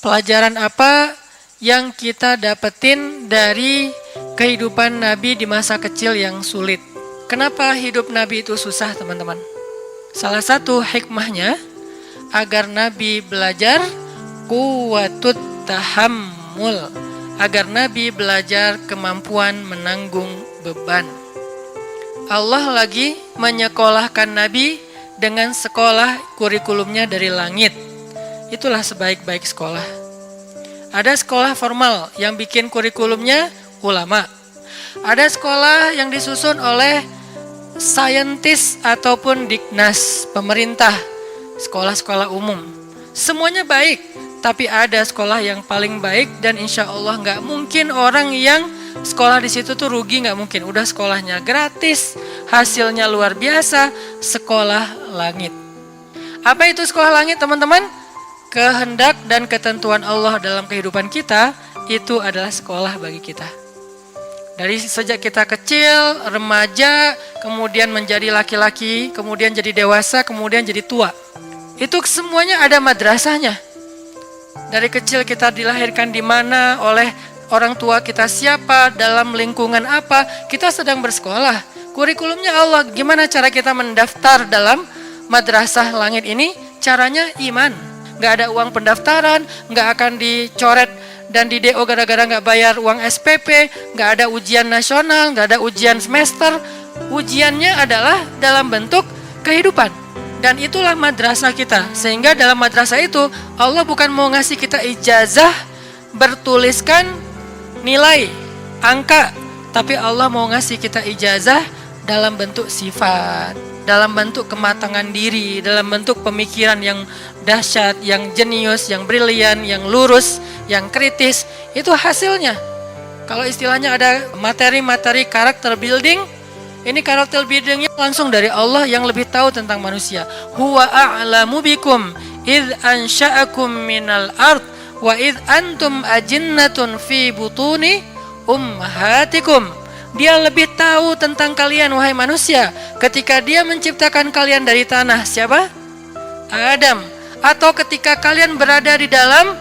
Pelajaran apa yang kita dapetin dari kehidupan Nabi di masa kecil yang sulit? Kenapa hidup Nabi itu susah, teman-teman? Salah satu hikmahnya agar Nabi belajar quwwatut tahammul, agar Nabi belajar kemampuan menanggung beban. Allah lagi menyekolahkan Nabi dengan sekolah kurikulumnya dari langit. Itulah sebaik-baik sekolah. Ada sekolah formal yang bikin kurikulumnya ulama. Ada sekolah yang disusun oleh saintis ataupun Dignas, pemerintah, sekolah-sekolah umum. Semuanya baik, tapi ada sekolah yang paling baik dan insya Allah nggak mungkin orang yang sekolah di situ tuh rugi, nggak mungkin. Udah sekolahnya gratis, hasilnya luar biasa, sekolah langit. Apa itu sekolah langit, teman-teman? Kehendak dan ketentuan Allah dalam kehidupan kita itu adalah sekolah bagi kita. Dari sejak kita kecil, remaja, kemudian menjadi laki-laki, kemudian jadi dewasa, kemudian jadi tua. Itu semuanya ada madrasahnya. Dari kecil kita dilahirkan di mana, oleh orang tua kita siapa, dalam lingkungan apa, kita sedang bersekolah. Kurikulumnya Allah, gimana cara kita mendaftar dalam madrasah langit ini? Caranya iman. Gak ada uang pendaftaran, gak akan dicoret dan di DO gara-gara gak bayar uang SPP, gak ada ujian nasional, gak ada ujian semester. Ujiannya adalah dalam bentuk kehidupan. Dan itulah madrasah kita. Sehingga dalam madrasah itu Allah bukan mau ngasih kita ijazah bertuliskan nilai, angka, tapi Allah mau ngasih kita ijazah dalam bentuk sifat, dalam bentuk kematangan diri, dalam bentuk pemikiran yang dahsyat, yang jenius, yang brilian, yang lurus, yang kritis. Itu hasilnya. Kalau istilahnya ada materi-materi karakter building, ini karakter buildingnya langsung dari Allah yang lebih tahu tentang manusia. Huwa a'lamu bikum idh ansha'akum minal ard wa idh antum ajinnatun fi butuni ummahatikum. Dia lebih tahu tentang kalian, wahai manusia, ketika dia menciptakan kalian dari tanah. Siapa? Adam. Atau ketika kalian berada di dalam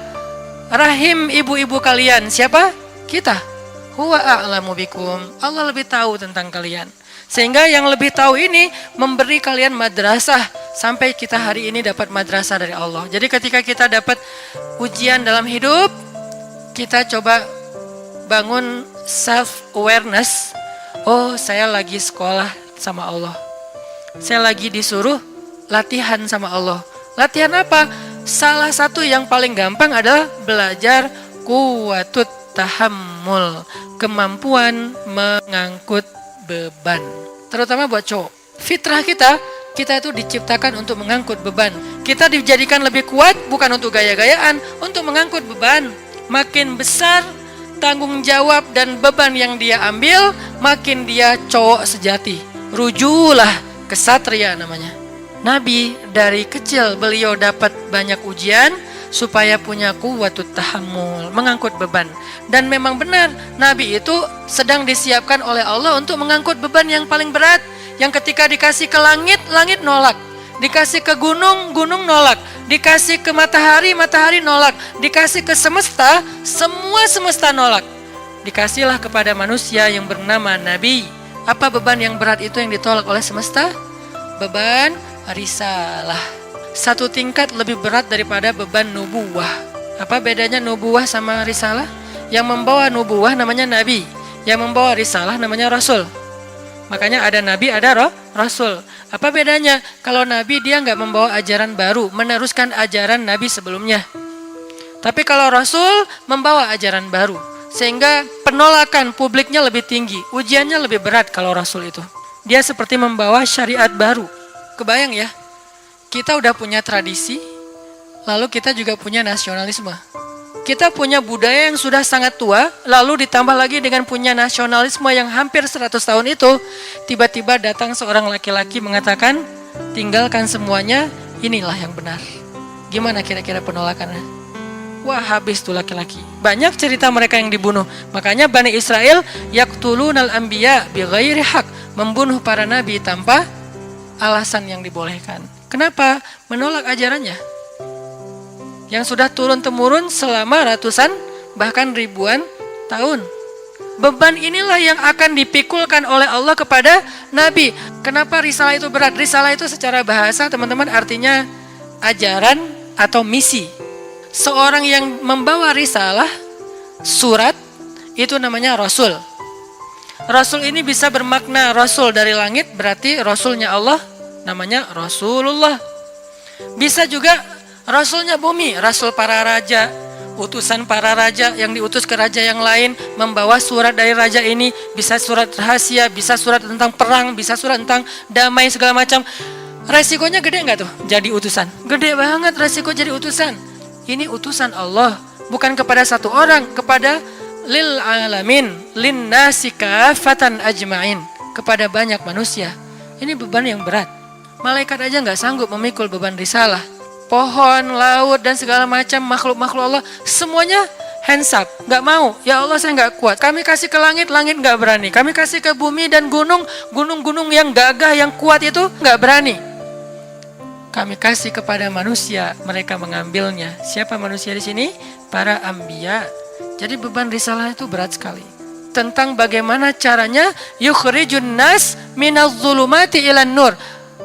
rahim ibu-ibu kalian. Siapa? Kita. Huwa a'lamu bikum. Allah lebih tahu tentang kalian. Sehingga yang lebih tahu ini memberi kalian madrasah. Sampai kita hari ini dapat madrasah dari Allah. Jadi ketika kita dapat ujian dalam hidup, kita coba bangun self-awareness. Oh, saya lagi sekolah sama Allah. Saya lagi disuruh latihan sama Allah. Latihan apa? Salah satu yang paling gampang adalah belajar quwwatut tahammul, kemampuan mengangkut beban. Terutama buat cowok. Fitrah kita itu diciptakan untuk mengangkut beban. Kita dijadikan lebih kuat bukan untuk gaya-gayaan, untuk mengangkut beban. Makin besar tanggung jawab dan beban yang dia ambil, makin dia cowok sejati. Rujulah kesatria namanya. Nabi dari kecil beliau dapat banyak ujian supaya punya quwwatut tahammul, mengangkut beban. Dan memang benar, Nabi itu sedang disiapkan oleh Allah untuk mengangkut beban yang paling berat. Yang ketika dikasih ke langit, langit nolak. Dikasih ke gunung, gunung nolak. Dikasih ke matahari, matahari nolak. Dikasih ke semesta, semua semesta nolak. Dikasihlah kepada manusia yang bernama Nabi. Apa beban yang berat itu yang ditolak oleh semesta? Beban risalah. Satu tingkat lebih berat daripada beban nubuwah. Apa bedanya nubuwah sama risalah? Yang membawa nubuwah namanya Nabi. Yang membawa risalah namanya Rasul. Makanya ada Nabi, ada Rasul. Apa bedanya? Kalau Nabi dia nggak membawa ajaran baru, meneruskan ajaran Nabi sebelumnya. Tapi kalau Rasul membawa ajaran baru. Sehingga penolakan publiknya lebih tinggi. Ujiannya lebih berat kalau Rasul itu. Dia seperti membawa syariat baru. Kebayang ya? Kita udah punya tradisi, lalu kita juga punya nasionalisme. Kita punya budaya yang sudah sangat tua, lalu ditambah lagi dengan punya nasionalisme yang hampir 100 tahun itu, tiba-tiba datang seorang laki-laki mengatakan, tinggalkan semuanya, inilah yang benar. Gimana kira-kira penolakannya? Wah, habis tuh laki-laki. Banyak cerita mereka yang dibunuh. Makanya Bani Israel yaqtulunal anbiya bighairi haq, membunuh para nabi tanpa alasan yang dibolehkan. Kenapa? Menolak ajarannya. yang sudah turun-temurun selama ratusan bahkan ribuan tahun. Beban inilah yang akan dipikulkan oleh Allah kepada Nabi. Kenapa risalah itu berat? Risalah itu secara bahasa teman-teman artinya ajaran atau misi. Seorang yang membawa risalah, surat, itu namanya Rasul. Rasul ini bisa bermakna Rasul dari langit, berarti Rasulnya Allah, namanya Rasulullah. Bisa juga Rasulnya bumi, Rasul para raja, utusan para raja yang diutus ke raja yang lain, membawa surat dari raja ini, bisa surat rahasia, bisa surat tentang perang, bisa surat tentang damai segala macam. Resikonya gede nggak tuh jadi utusan? Gede banget resiko jadi utusan. Ini utusan Allah, bukan kepada satu orang, kepada lil alamin, lin nasi kafatan ajmain, kepada banyak manusia. Ini beban yang berat. Malaikat aja nggak sanggup memikul beban risalah. Pohon, laut, dan segala macam makhluk-makhluk Allah, semuanya hands up, nggak mau. Ya Allah, saya nggak kuat. Kami kasih ke langit, langit nggak berani. Kami kasih ke bumi dan gunung, gunung-gunung yang gagah, yang kuat itu nggak berani. Kami kasih kepada manusia, mereka mengambilnya. Siapa manusia di sini? Para anbiya. Jadi beban risalah itu berat sekali. Tentang bagaimana caranya yukhrijun nas minaz zulumati ilan nur.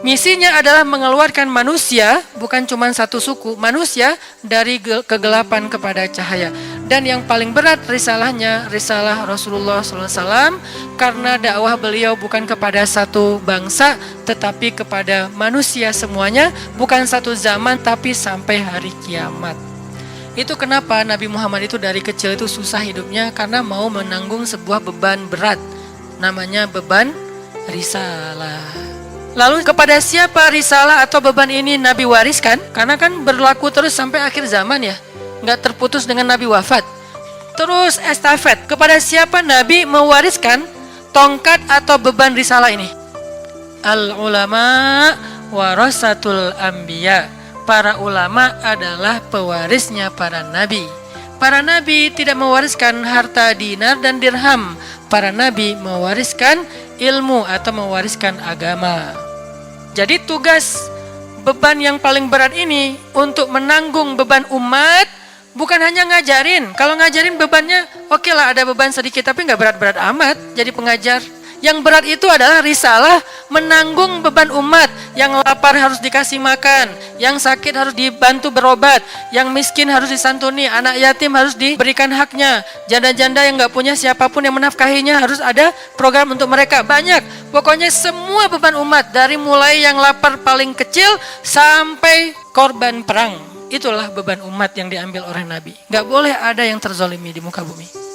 Misinya adalah mengeluarkan manusia, bukan cuma satu suku, manusia dari kegelapan kepada cahaya. Dan yang paling berat risalahnya, risalah Rasulullah SAW, karena dakwah beliau bukan kepada satu bangsa, tetapi kepada manusia semuanya, bukan satu zaman, tapi sampai hari kiamat. Itu kenapa Nabi Muhammad itu dari kecil itu susah hidupnya, karena mau menanggung sebuah beban berat, namanya beban risalah. Lalu kepada siapa risalah atau beban ini Nabi wariskan? Karena kan berlaku terus sampai akhir zaman ya, nggak terputus dengan Nabi wafat. Terus estafet, kepada siapa Nabi mewariskan tongkat atau beban risalah ini? Al-ulama warasatul anbiya. Para ulama adalah pewarisnya para nabi. Para nabi tidak mewariskan harta dinar dan dirham. Para nabi mewariskan ilmu atau mewariskan agama. Jadi tugas beban yang paling berat ini untuk menanggung beban umat bukan hanya ngajarin. Kalau ngajarin bebannya oke lah, ada beban sedikit, tapi nggak berat-berat amat jadi pengajar. Yang berat itu adalah risalah, menanggung beban umat. Yang lapar harus dikasih makan, yang sakit harus dibantu berobat, yang miskin harus disantuni, anak yatim harus diberikan haknya, janda-janda yang nggak punya siapapun yang menafkahinya harus ada program untuk mereka. Banyak, pokoknya semua beban umat, dari mulai yang lapar paling kecil sampai korban perang. Itulah beban umat yang diambil oleh Nabi. Nggak boleh ada yang terzolimi di muka bumi.